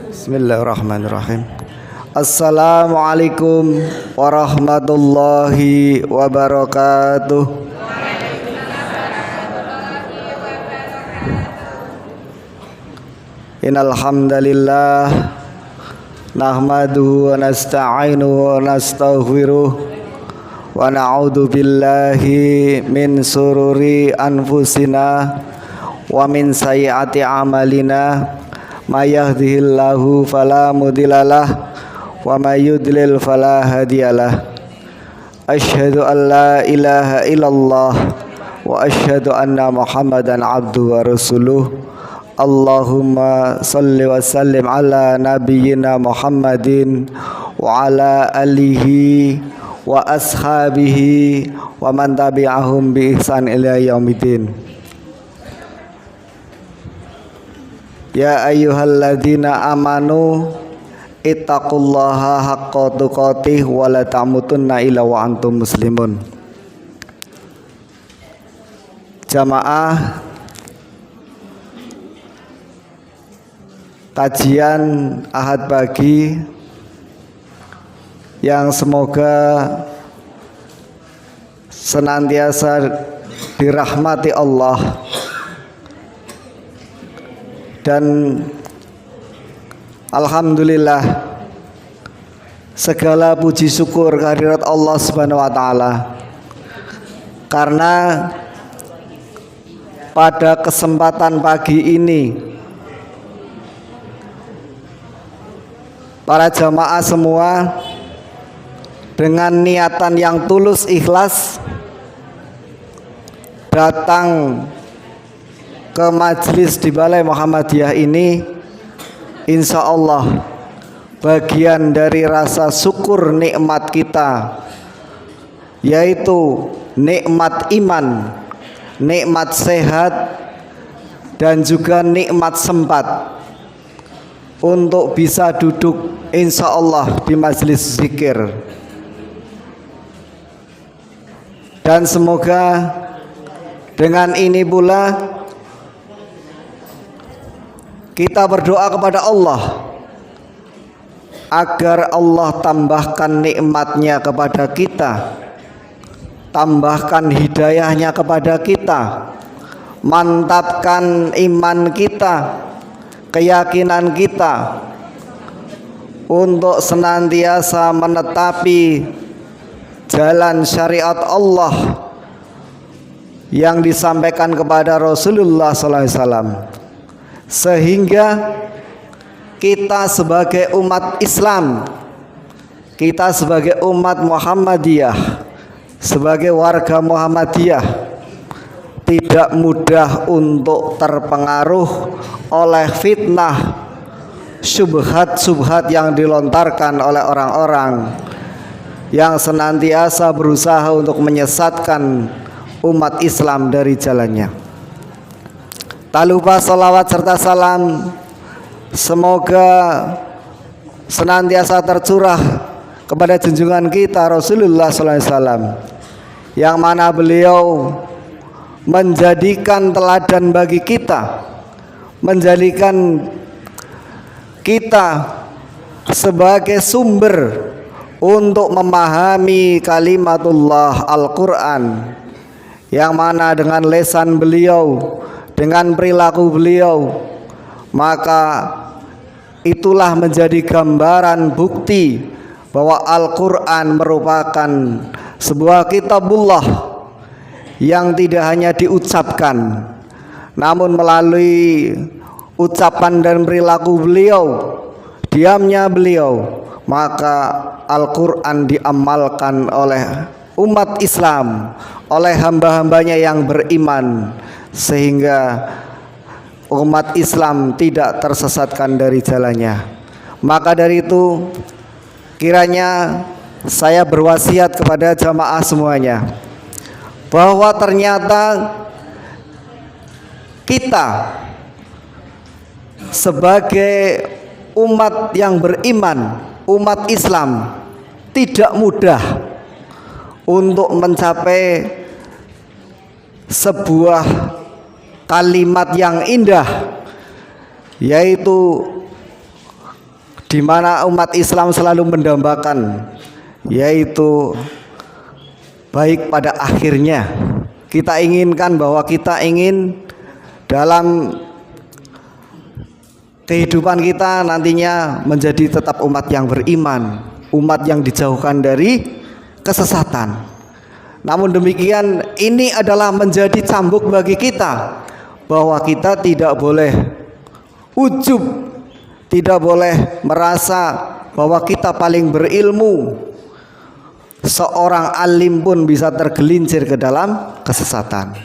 Bismillahirrahmanirrahim. Assalamualaikum warahmatullahi wabarakatuh. Innal hamdalillah nahmaduhu wa nasta'inuhu wa nastaghfiruh wa na'udzu billahi min sururi anfusina wa min sayyiati a'malina. May yahdihillahu fala mudhillalah wa may yudlil fala hadiyalah. Asyhadu an la ilaha illallah wa asyhadu anna Muhammadan abduhu wa rasuluh. Allahumma salli wa sallim ala nabiyyina Muhammadin wa ala alihi wa ashabihi wa man tabi'ahum bi ihsan ila yaumiddin. Ya ayyuhalladzina amanu ittaqullaha haqqa tuqatih wa la tamutunna illa wa antum muslimun. Jamaah kajian Ahad pagi yang semoga senantiasa dirahmati Allah, dan alhamdulillah segala puji syukur kehadirat Allah Subhanahu wa taala, karena pada kesempatan pagi ini para jamaah semua dengan niatan yang tulus ikhlas datang ke majelis di Balai Muhammadiyah ini, insya Allah bagian dari rasa syukur nikmat kita, yaitu nikmat iman, nikmat sehat, dan juga nikmat sempat untuk bisa duduk insya Allah di majelis zikir. Dan semoga dengan ini pula kita berdoa kepada Allah agar Allah tambahkan nikmatnya kepada kita, tambahkan hidayahnya kepada kita, mantapkan iman kita, keyakinan kita untuk senantiasa menetapi jalan syariat Allah yang disampaikan kepada Rasulullah SAW, sehingga kita sebagai umat Islam, kita sebagai umat Muhammadiyah, sebagai warga Muhammadiyah tidak mudah untuk terpengaruh oleh fitnah, syubhat-syubhat yang dilontarkan oleh orang-orang yang senantiasa berusaha untuk menyesatkan umat Islam dari jalannya. Tak lupa salawat serta salam semoga senantiasa tercurah kepada junjungan kita Rasulullah SAW, yang mana beliau menjadikan teladan bagi kita, menjadikan kita sebagai sumber untuk memahami kalimatullah Al-Quran, yang mana dengan lesan beliau, dengan perilaku beliau, maka itulah menjadi gambaran bukti bahwa Al-Quran merupakan sebuah kitabullah yang tidak hanya diucapkan, namun melalui ucapan dan perilaku beliau, diamnya beliau, maka Al-Quran diamalkan oleh umat Islam, oleh hamba-hambanya yang beriman, sehingga umat Islam tidak tersesatkan dari jalannya. Maka dari itu kiranya saya berwasiat kepada jamaah semuanya bahwa ternyata kita sebagai umat yang beriman, umat Islam, tidak mudah untuk mencapai sebuah kalimat yang indah, yaitu di mana umat Islam selalu mendambakan, yaitu baik pada akhirnya. Kita inginkan bahwa kita ingin dalam kehidupan kita nantinya menjadi tetap umat yang beriman, umat yang dijauhkan dari kesesatan. Namun demikian, ini adalah menjadi cambuk bagi kita bahwa kita tidak boleh ujub, tidak boleh merasa bahwa kita paling berilmu. Seorang alim pun bisa tergelincir ke dalam kesesatan.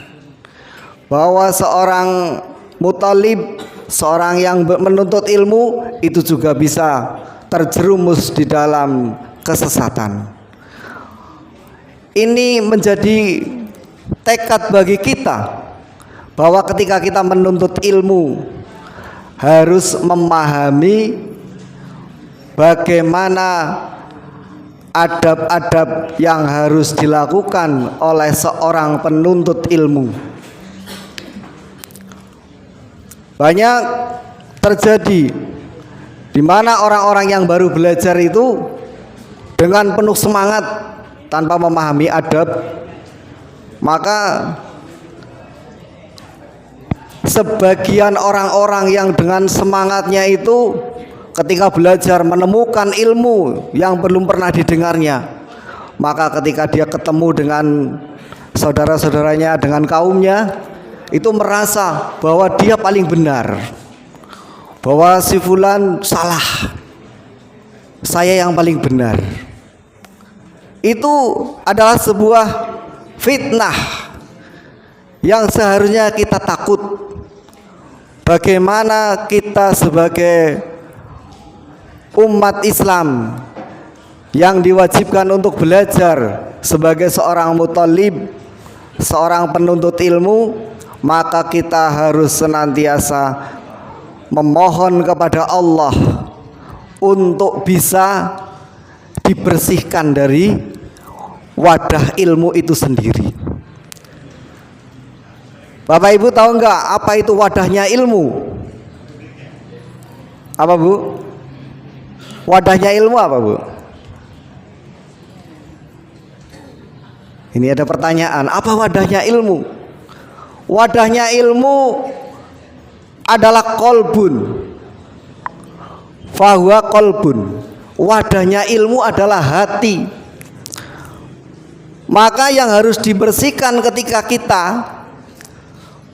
Bahwa seorang mutalib, seorang yang menuntut ilmu, itu juga bisa terjerumus di dalam kesesatan. Ini menjadi tekad bagi kita bahwa ketika kita menuntut ilmu harus memahami bagaimana adab-adab yang harus dilakukan oleh seorang penuntut ilmu. Banyak terjadi di mana orang-orang yang baru belajar itu dengan penuh semangat tanpa memahami adab, maka sebagian orang-orang yang dengan semangatnya itu ketika belajar menemukan ilmu yang belum pernah didengarnya, maka ketika dia ketemu dengan saudara-saudaranya, dengan kaumnya, itu merasa bahwa dia paling benar, bahwa si fulan salah, saya yang paling benar. Itu adalah sebuah fitnah yang seharusnya kita takut. Bagaimana kita sebagai umat Islam yang diwajibkan untuk belajar sebagai seorang mutalib, seorang penuntut ilmu, maka kita harus senantiasa memohon kepada Allah untuk bisa dibersihkan dari wadah ilmu itu sendiri. Bapak Ibu tahu enggak apa itu wadahnya ilmu? Apa Bu? Wadahnya ilmu apa Bu? Ini ada pertanyaan, apa wadahnya ilmu? Wadahnya ilmu adalah kolbun, fahuwa kolbun. Wadahnya ilmu adalah hati. Maka yang harus dibersihkan ketika kita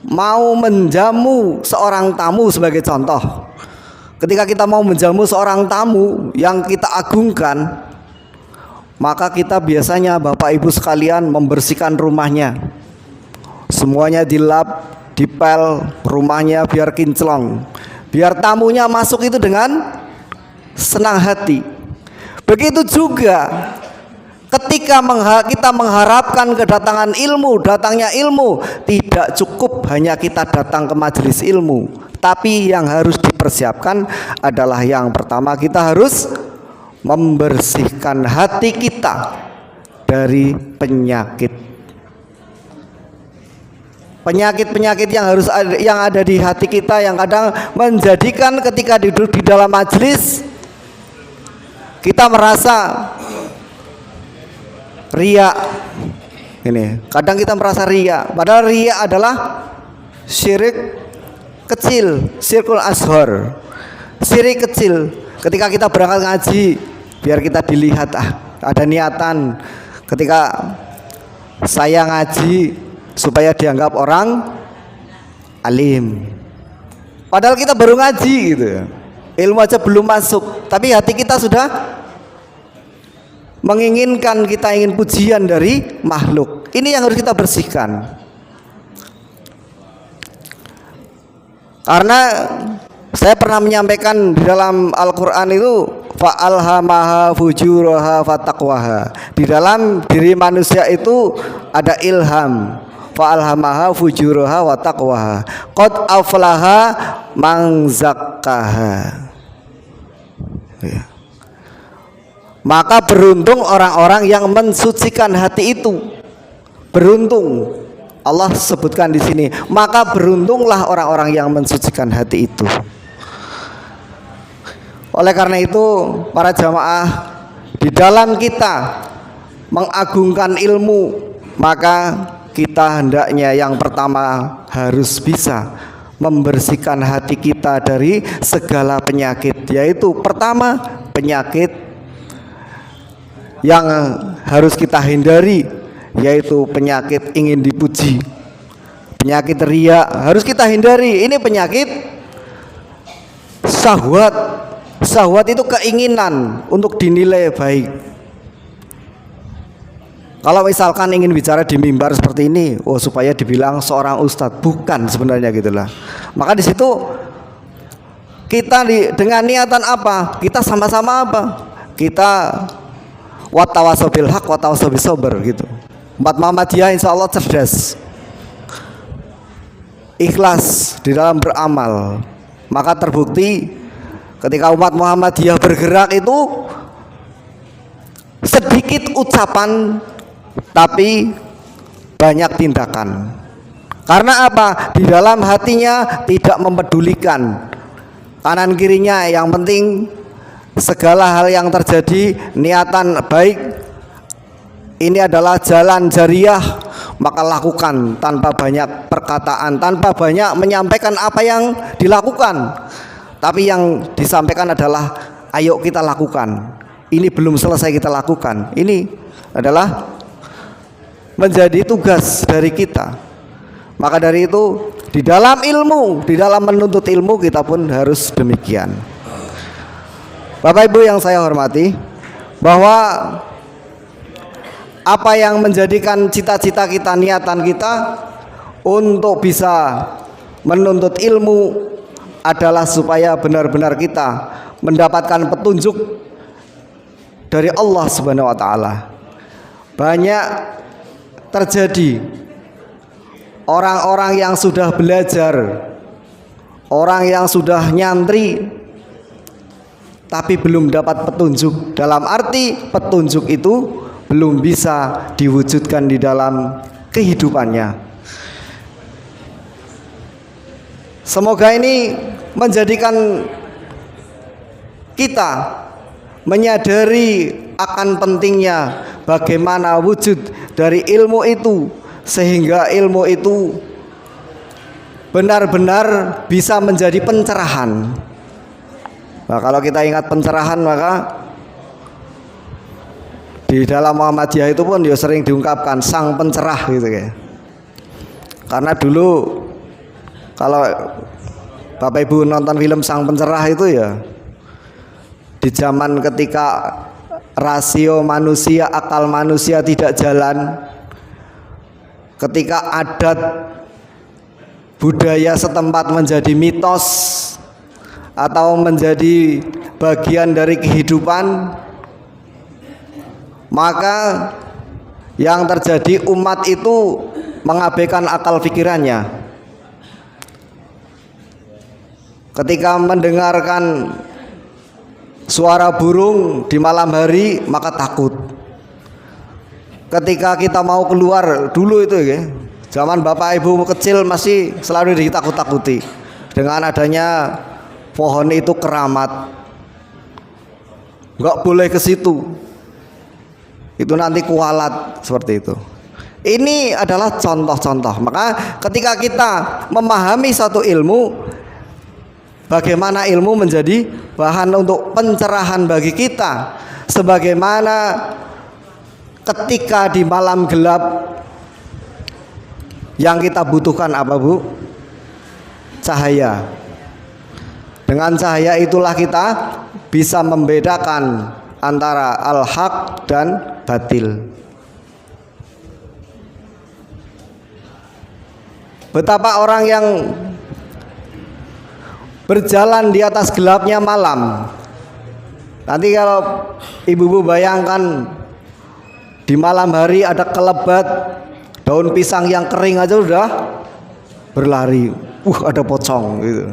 mau menjamu seorang tamu, sebagai contoh, ketika kita mau menjamu seorang tamu yang kita agungkan, maka kita biasanya Bapak Ibu sekalian membersihkan rumahnya, semuanya dilap, dipel rumahnya biar kinclong, biar tamunya masuk itu dengan senang hati. Begitu juga ketika kita mengharapkan kedatangan ilmu, datangnya ilmu, tidak cukup hanya kita datang ke majelis ilmu, tapi yang harus dipersiapkan adalah yang pertama, kita harus membersihkan hati kita dari penyakit. Penyakit-penyakit yang ada di hati kita, yang kadang menjadikan ketika duduk di dalam majelis kita merasa riya. Ini kadang kita merasa riya, padahal riya adalah syirik kecil, syirkul ashar, syirik kecil. Ketika kita berangkat ngaji, biar kita dilihat, ada niatan ketika saya ngaji supaya dianggap orang alim, padahal kita baru ngaji gitu, ilmu aja belum masuk, tapi hati kita sudah menginginkan, kita ingin pujian dari makhluk. Ini yang harus kita bersihkan. Karena saya pernah menyampaikan di dalam Al-Quran itu fa'alhamaha fujuraha fataqwaha. Di dalam diri manusia itu ada ilham. Fa'alhamaha fujuraha wataqwaha. Qad aflaha man zakkaha. Ya. Maka beruntung orang-orang yang mensucikan hati itu. Beruntung. Allah sebutkan di sini, maka beruntunglah orang-orang yang mensucikan hati itu. Oleh karena itu, para jamaah, di dalam kita mengagungkan ilmu, maka kita hendaknya yang pertama harus bisa membersihkan hati kita dari segala penyakit, yaitu pertama penyakit yang harus kita hindari, yaitu penyakit ingin dipuji, penyakit riya harus kita hindari. Ini penyakit syahwat. Syahwat itu keinginan untuk dinilai baik. Kalau misalkan ingin bicara di mimbar seperti ini, oh supaya dibilang seorang ustadz, bukan sebenarnya gitulah. Maka di situ kita dengan niatan apa? Kita sama-sama apa? Kita watawasau bil haq watawasau bis sabr gitu. Umat Muhammadiyah insya Allah cerdas, ikhlas di dalam beramal. Maka terbukti ketika umat Muhammadiyah bergerak itu sedikit ucapan tapi banyak tindakan. Karena apa? Di dalam hatinya tidak mempedulikan kanan kirinya, yang penting segala hal yang terjadi niatan baik ini adalah jalan jariah, maka lakukan tanpa banyak perkataan, tanpa banyak menyampaikan apa yang dilakukan. Tapi yang disampaikan adalah ayo kita lakukan. Ini belum selesai kita lakukan. Ini adalah menjadi tugas dari kita. Maka dari itu di dalam ilmu, di dalam menuntut ilmu kita pun harus demikian. Bapak Ibu yang saya hormati, bahwa apa yang menjadikan cita-cita kita, niatan kita untuk bisa menuntut ilmu adalah supaya benar-benar kita mendapatkan petunjuk dari Allah Subhanahu wa taala. Banyak terjadi orang-orang yang sudah belajar, orang yang sudah nyantri tapi belum dapat petunjuk. Dalam arti petunjuk itu belum bisa diwujudkan di dalam kehidupannya. Semoga ini menjadikan kita menyadari akan pentingnya bagaimana wujud dari ilmu itu, sehingga ilmu itu benar-benar bisa menjadi pencerahan. Nah, kalau kita ingat pencerahan, maka di dalam Muhammadiyah itu pun ya sering diungkapkan sang pencerah gitu ya. Karena dulu kalau Bapak Ibu nonton film Sang Pencerah itu ya, di zaman ketika rasio manusia, akal manusia tidak jalan, ketika adat budaya setempat menjadi mitos atau menjadi bagian dari kehidupan, maka yang terjadi umat itu mengabaikan akal pikirannya. Ketika mendengarkan suara burung di malam hari maka takut. Ketika kita mau keluar dulu itu ya, zaman Bapak Ibu kecil masih selalu ditakut-takuti dengan adanya pohon itu keramat, nggak boleh ke situ, itu nanti kualat, seperti itu. Ini adalah contoh-contoh. Maka ketika kita memahami satu ilmu, bagaimana ilmu menjadi bahan untuk pencerahan bagi kita, sebagaimana ketika di malam gelap yang kita butuhkan apa Bu? Cahaya. Dengan cahaya itulah kita bisa membedakan antara al-haq dan batil. Betapa orang yang berjalan di atas gelapnya malam. Nanti kalau ibu-ibu bayangkan di malam hari ada kelebat, daun pisang yang kering aja udah berlari. Ada pocong gitu.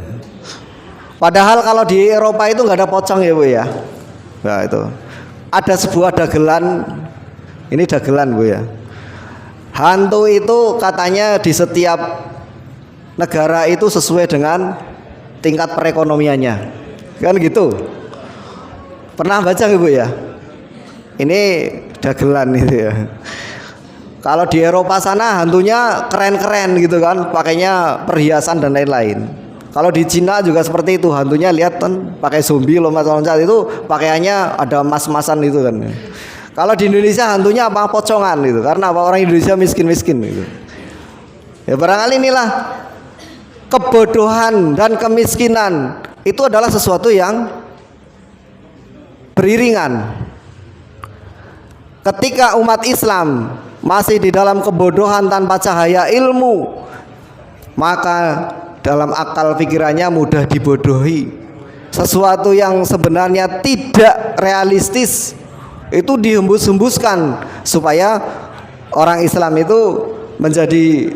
Padahal kalau di Eropa itu nggak ada pocong ya Bu ya. Nah itu ada sebuah dagelan. Ini dagelan Bu ya. Hantu itu katanya di setiap negara itu sesuai dengan tingkat perekonomiannya, kan gitu. Pernah baca Ibu ya? Ini dagelan itu ya. Kalau di Eropa sana hantunya keren-keren gitu kan, pakainya perhiasan dan lain-lain. Kalau di Cina juga seperti itu, hantunya lihat kan pakai zombie lompat-lompat itu pakaiannya ada emas-emasan itu kan. Kalau di Indonesia hantunya apa pocongan gitu, karena apa orang Indonesia miskin-miskin gitu. Ya barangkali inilah kebodohan dan kemiskinan itu adalah sesuatu yang beriringan. Ketika umat Islam masih di dalam kebodohan tanpa cahaya ilmu, maka dalam akal pikirannya mudah dibodohi. Sesuatu yang sebenarnya tidak realistis itu dihembus-hembuskan supaya orang Islam itu menjadi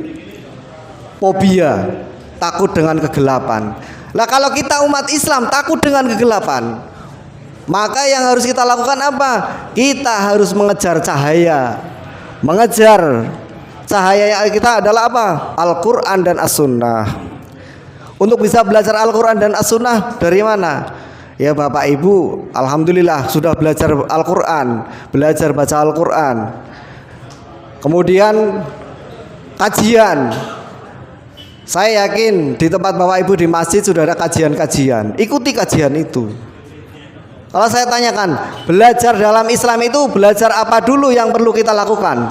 fobia, takut dengan kegelapan. Lah kalau kita umat Islam takut dengan kegelapan, maka yang harus kita lakukan apa? Kita harus mengejar cahaya. Mengejar cahaya kita adalah apa? Al-Quran dan As-Sunnah. Untuk bisa belajar Al-Quran dan As-Sunnah dari mana? Ya Bapak Ibu, alhamdulillah sudah belajar Al-Quran, belajar baca Al-Quran. Kemudian kajian. Saya yakin di tempat Bapak Ibu di masjid sudah ada kajian-kajian. Ikuti kajian itu. Kalau saya tanyakan, belajar dalam Islam itu belajar apa dulu yang perlu kita lakukan?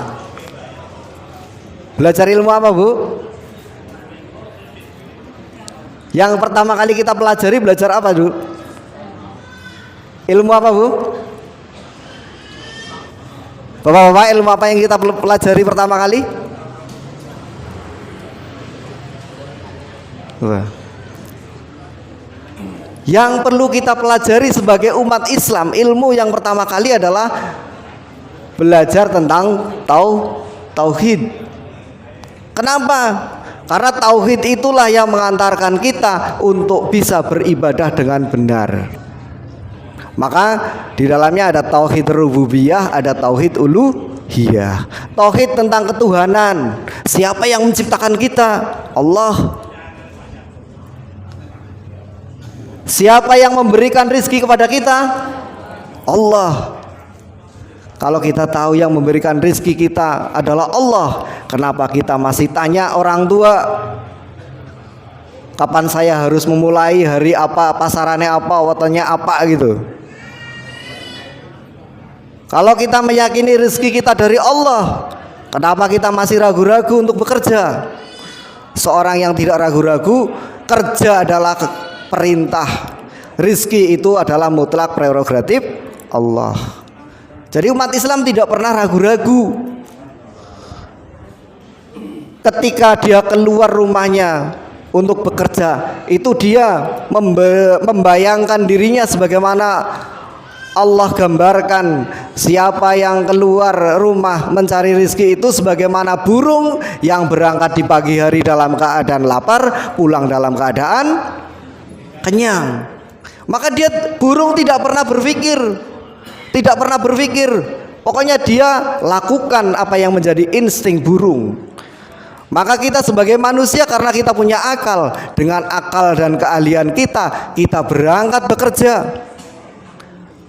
Belajar ilmu apa, Bu? Yang pertama kali kita pelajari belajar apa dulu? Ilmu apa, Bu? Bapak-bapak, ilmu apa yang kita pelajari pertama kali? Wah. Yang perlu kita pelajari sebagai umat Islam, ilmu yang pertama kali adalah belajar tentang tauhid. Kenapa? Karena tauhid itulah yang mengantarkan kita untuk bisa beribadah dengan benar. Maka di dalamnya ada tauhid rububiyah, ada tauhid uluhiyah. Tauhid tentang ketuhanan. Siapa yang menciptakan kita? Allah. Siapa yang memberikan rizki kepada kita? Allah. Kalau kita tahu yang memberikan rizki kita adalah Allah, kenapa kita masih tanya orang tua? Kapan saya harus memulai, hari apa, pasarannya apa, watannya apa gitu. Kalau kita meyakini rizki kita dari Allah, kenapa kita masih ragu-ragu untuk bekerja? Seorang yang tidak ragu-ragu, kerja adalah perintah. Rizki itu adalah mutlak prerogatif Allah. Jadi umat Islam tidak pernah ragu-ragu ketika dia keluar rumahnya untuk bekerja. Itu dia membayangkan dirinya sebagaimana Allah gambarkan, siapa yang keluar rumah mencari rizki itu sebagaimana burung yang berangkat di pagi hari dalam keadaan lapar, pulang dalam keadaan kenyang. Maka dia burung tidak pernah berpikir, pokoknya dia lakukan apa yang menjadi insting burung. Maka kita sebagai manusia, karena kita punya akal, dengan akal dan keahlian kita berangkat bekerja.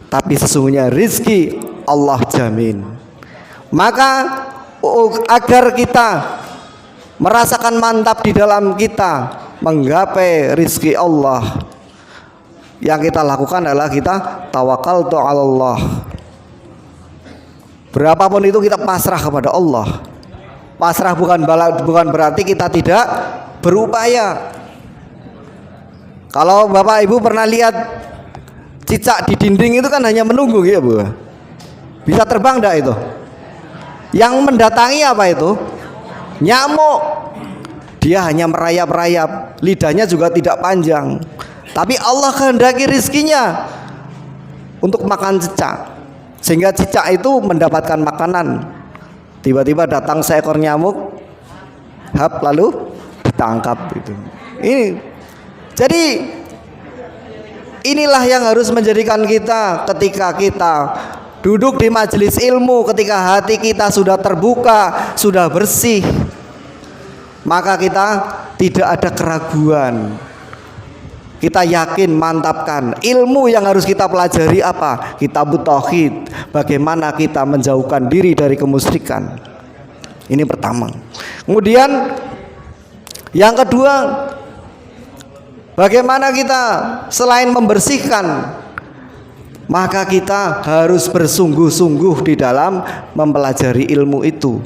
Tapi sesungguhnya rizki Allah jamin. Maka agar kita merasakan mantap di dalam kita menggapai rizki Allah, yang kita lakukan adalah kita tawakal ala Allah. Berapapun itu kita pasrah kepada Allah. Pasrah bukan berarti kita tidak berupaya. Kalau Bapak Ibu pernah lihat cicak di dinding itu kan hanya menunggu ya Bu. Bisa terbang enggak itu? Yang mendatangi apa itu? Nyamuk. Dia hanya merayap-rayap, lidahnya juga tidak panjang. Tapi Allah kehendaki rizkinya untuk makan cicak, sehingga cicak itu mendapatkan makanan. Tiba-tiba datang seekor nyamuk, lalu ditangkap itu. Jadi inilah yang harus menjadikan kita ketika kita duduk di majelis ilmu, ketika hati kita sudah terbuka, sudah bersih, maka kita tidak ada keraguan. kita yakin, mantapkan ilmu yang harus kita pelajari apa? Kitabut Tauhid. Bagaimana kita menjauhkan diri dari kemusyrikan. Ini pertama. Kemudian yang kedua, bagaimana kita selain membersihkan, maka kita harus bersungguh-sungguh di dalam mempelajari ilmu itu.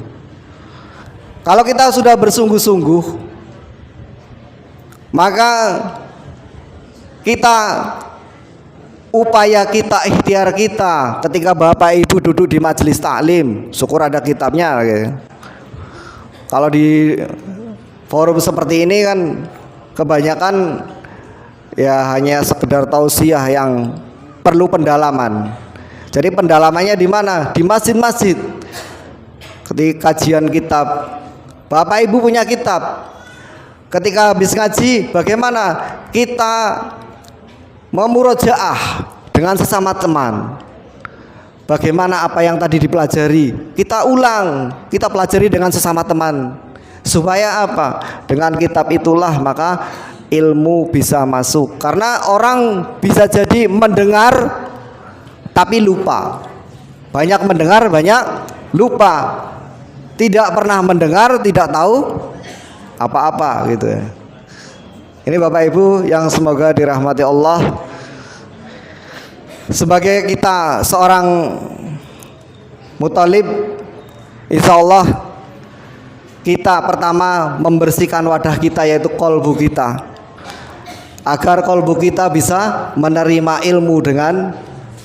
Kalau kita sudah bersungguh-sungguh, maka kita upaya kita, ikhtiar kita ketika Bapak Ibu duduk di majelis taklim, syukur ada kitabnya. Kalau di forum seperti ini kan kebanyakan ya hanya sekedar tausiah yang perlu pendalaman. Jadi pendalamannya di mana? Di masjid-masjid. Ketika kajian kitab, Bapak Ibu punya kitab. Ketika habis ngaji, bagaimana kita memurojaah dengan sesama teman? Bagaimana apa yang tadi dipelajari kita ulang, kita pelajari dengan sesama teman. Supaya apa? Dengan kitab itulah maka ilmu bisa masuk. Karena orang bisa jadi mendengar tapi lupa. Banyak mendengar, banyak lupa. Tidak pernah mendengar, tidak tahu apa-apa gitu ya. Ini Bapak Ibu yang semoga dirahmati Allah. Sebagai kita seorang muthalib, insya Allah kita pertama membersihkan wadah kita, yaitu kolbu kita, agar kolbu kita bisa menerima ilmu dengan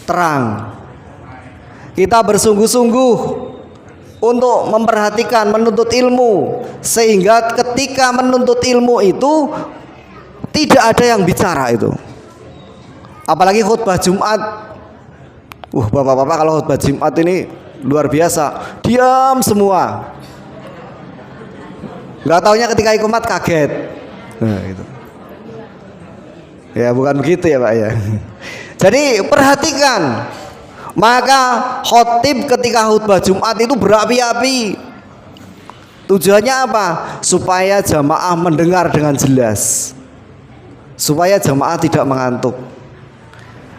terang. Kita bersungguh-sungguh untuk memperhatikan, menuntut ilmu, sehingga ketika menuntut ilmu itu tidak ada yang bicara itu. Apalagi khutbah Jumat. Bapak-bapak kalau khutbah Jumat ini luar biasa, diam semua. Nggak taunya ketika ikomat kaget. Nah, gitu. Ya bukan begitu ya Pak ya. Jadi perhatikan. Maka khotib ketika khutbah Jumat itu berapi-api. Tujuannya apa? Supaya jamaah mendengar dengan jelas, supaya jamaah tidak mengantuk.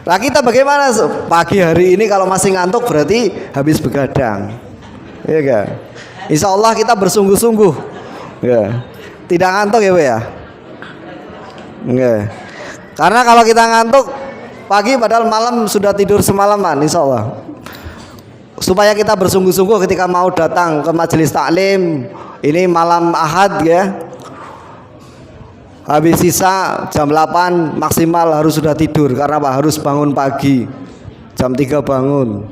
Nah kita bagaimana pagi hari ini? Kalau masih ngantuk berarti habis begadang, ya kan? Insya Allah kita bersungguh-sungguh, ya. Tidak ngantuk ya Pak ya? Ya. Karena kalau kita ngantuk pagi padahal malam sudah tidur semalaman, insya Allah. Supaya kita bersungguh-sungguh ketika mau datang ke majelis taklim. Ini malam Ahad ya. Habis sisa jam 8 maksimal harus sudah tidur. Karena apa? Harus bangun pagi. Jam 3 bangun,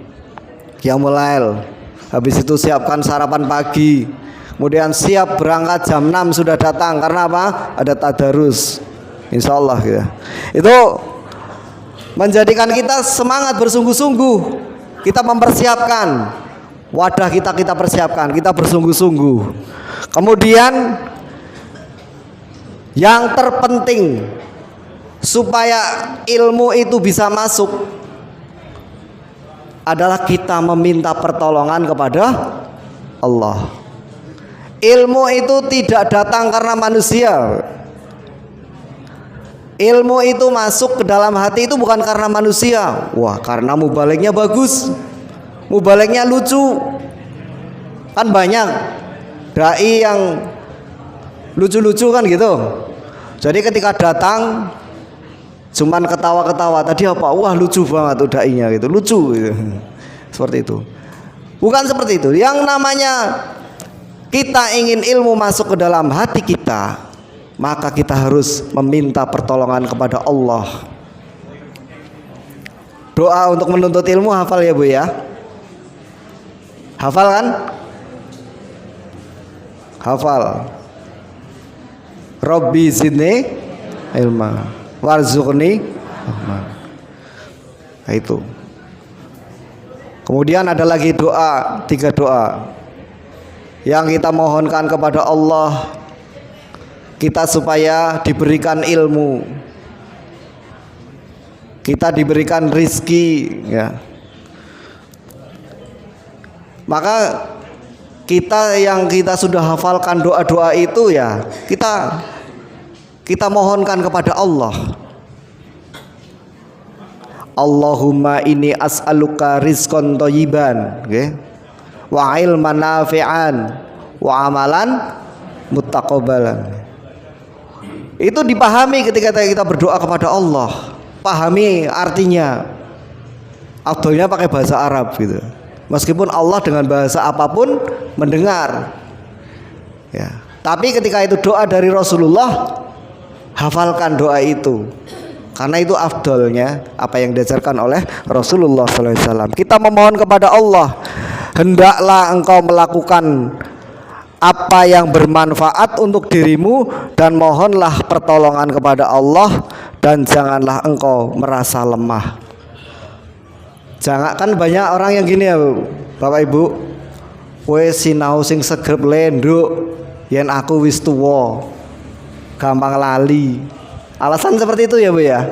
qiyamul lail. Habis itu siapkan sarapan pagi. Kemudian siap berangkat jam 6 sudah datang. Karena apa? Ada tadarus, insya Allah ya. Itu menjadikan kita semangat bersungguh-sungguh. Kita mempersiapkan wadah kita, kita persiapkan, kita bersungguh-sungguh. Kemudian yang terpenting supaya ilmu itu bisa masuk adalah kita meminta pertolongan kepada Allah. Ilmu itu tidak datang karena manusia. Ilmu itu masuk ke dalam hati itu bukan karena manusia. Wah, karena mubaliknya bagus, mubaliknya lucu. Kan banyak dai yang lucu-lucu kan gitu. Jadi ketika datang cuman ketawa-ketawa, tadi apa? Wah, lucu banget tuh dainya gitu, lucu gitu. Seperti itu. Bukan seperti itu. Yang namanya kita ingin ilmu masuk ke dalam hati kita, maka kita harus meminta pertolongan kepada Allah. Doa untuk menuntut ilmu hafal ya Bu ya? Hafal kan? Hafal. Rabbi zidni ilma warzuqni rahman. Nah, itu. Kemudian ada lagi doa, 3 doa yang kita mohonkan kepada Allah kita supaya diberikan ilmu, kita diberikan rizki ya. Maka kita yang kita sudah hafalkan doa-doa itu ya kita mohonkan kepada Allah. Allahumma inni as'aluka rizqan thayyiban, okay? Wa ilman nafi'an wa amalan muttaqabbalan. Itu dipahami ketika kita berdoa kepada Allah. Pahami artinya. Afdolnya pakai bahasa Arab gitu. Meskipun Allah dengan bahasa apapun mendengar. Ya. Tapi ketika itu doa dari Rasulullah, hafalkan doa itu. Karena itu afdolnya apa yang diajarkan oleh Rasulullah SAW. Kita memohon kepada Allah, hendaklah engkau melakukan apa yang bermanfaat untuk dirimu dan mohonlah pertolongan kepada Allah dan janganlah engkau merasa lemah. Jangan, kan banyak orang yang gini ya Bapak Ibu, wes sinau sing segrep lenduk yen aku wis tuwa gampang lali. Alasan seperti itu ya Bu ya.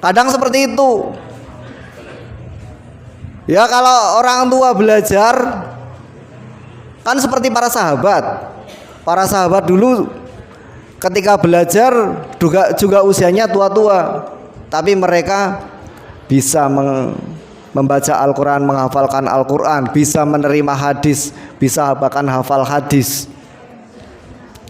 Kadang seperti itu. Ya kalau orang tua belajar kan seperti para sahabat. Para sahabat dulu ketika belajar juga usianya tua-tua, tapi mereka bisa membaca Al-Quran, menghafalkan Al-Quran, bisa menerima hadis, bisa bahkan hafal hadis.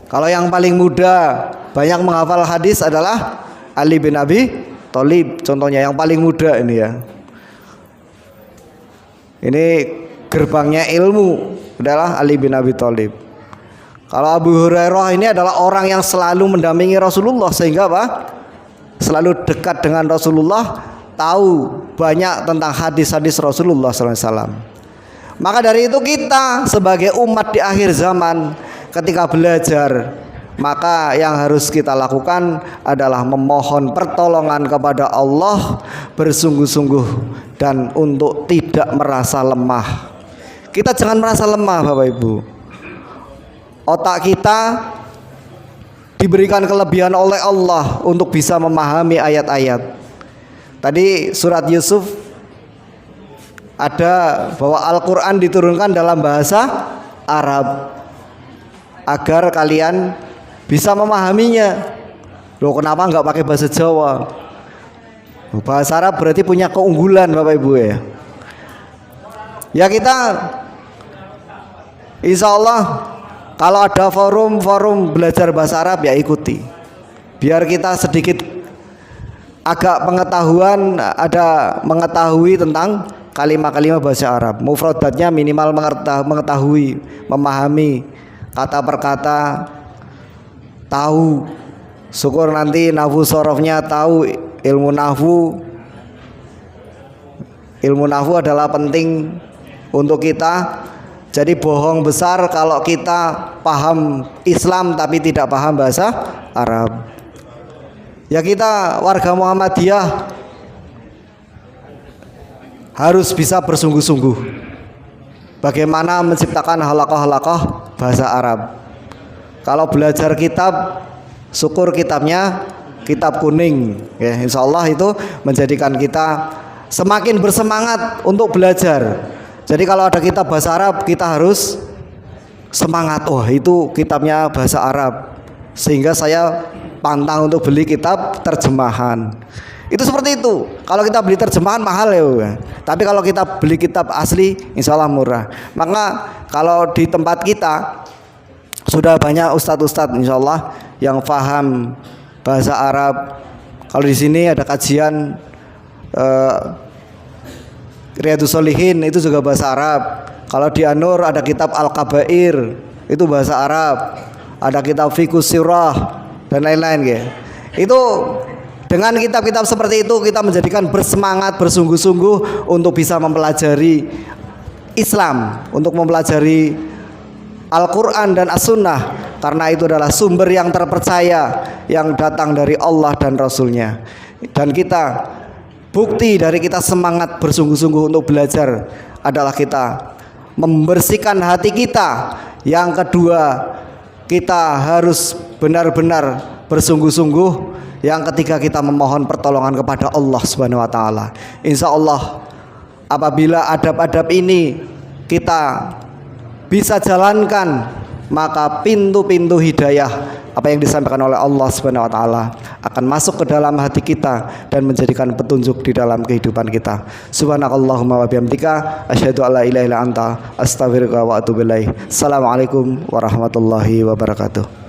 Kalau yang paling muda banyak menghafal hadis adalah Ali bin Abi Thalib, contohnya yang paling muda ini ya. Ini gerbangnya ilmu adalah Ali bin Abi Thalib. Kalau Abu Hurairah ini adalah orang yang selalu mendampingi Rasulullah, sehingga apa? Selalu dekat dengan Rasulullah, tahu banyak tentang hadis-hadis Rasulullah SAW. Maka dari itu kita sebagai umat di akhir zaman ketika belajar, maka yang harus kita lakukan adalah memohon pertolongan kepada Allah bersungguh-sungguh dan untuk tidak merasa lemah. Kita jangan merasa lemah Bapak Ibu. Otak kita diberikan kelebihan oleh Allah untuk bisa memahami ayat-ayat. Tadi surat Yusuf ada bahwa Al-Quran diturunkan dalam bahasa Arab agar kalian bisa memahaminya. Loh, kenapa nggak pakai bahasa Jawa? Bahasa Arab berarti punya keunggulan Bapak Ibu ya. Ya kita insya Allah kalau ada forum belajar bahasa Arab ya ikuti. Biar kita sedikit agak pengetahuan, ada mengetahui tentang kalimat-kalimat bahasa Arab. Mufradatnya minimal mengetahui, memahami kata per kata, tahu. Syukur nanti nahwu sorofnya tahu. Ilmu nahwu adalah penting untuk kita. Jadi bohong besar kalau kita paham Islam tapi tidak paham bahasa Arab. Ya kita warga Muhammadiyah harus bisa bersungguh-sungguh bagaimana menciptakan halaqah-halaqah bahasa Arab. Kalau belajar kitab, syukur kitabnya kitab kuning ya, insya Allah itu menjadikan kita semakin bersemangat untuk belajar. Jadi kalau ada kitab bahasa Arab kita harus semangat, oh itu kitabnya bahasa Arab, sehingga saya pantang untuk beli kitab terjemahan. Itu seperti itu. Kalau kita beli terjemahan mahal ya, tapi kalau kita beli kitab asli insya Allah murah. Maka kalau di tempat kita sudah banyak ustadz-ustadz insya Allah yang paham bahasa Arab. Kalau di sini ada kajian Riyadhus Shalihin itu juga bahasa Arab. Kalau di An-Nur ada kitab Al-Kabair itu bahasa Arab. Ada kitab Fiqhus Sirah dan lain-lain ya. Itu dengan kitab-kitab seperti itu kita menjadikan bersemangat bersungguh-sungguh untuk bisa mempelajari Islam, untuk mempelajari Al-Quran dan As-Sunnah, karena itu adalah sumber yang terpercaya yang datang dari Allah dan Rasulnya. Dan kita bukti dari kita semangat bersungguh-sungguh untuk belajar adalah kita membersihkan hati kita. Yang kedua, kita harus benar-benar bersungguh-sungguh. Yang ketiga, kita memohon pertolongan kepada Allah Subhanahu wa taala. Insya Allah apabila adab-adab ini kita bisa jalankan, maka pintu-pintu hidayah apa yang disampaikan oleh Allah Subhanahu wa taala akan masuk ke dalam hati kita dan menjadikan petunjuk di dalam kehidupan kita. Subhanakallahumma wa bihamdika asyhadu alla ilaha illa anta astaghfiruka wa atubu ilaik. Assalamualaikum warahmatullahi wabarakatuh.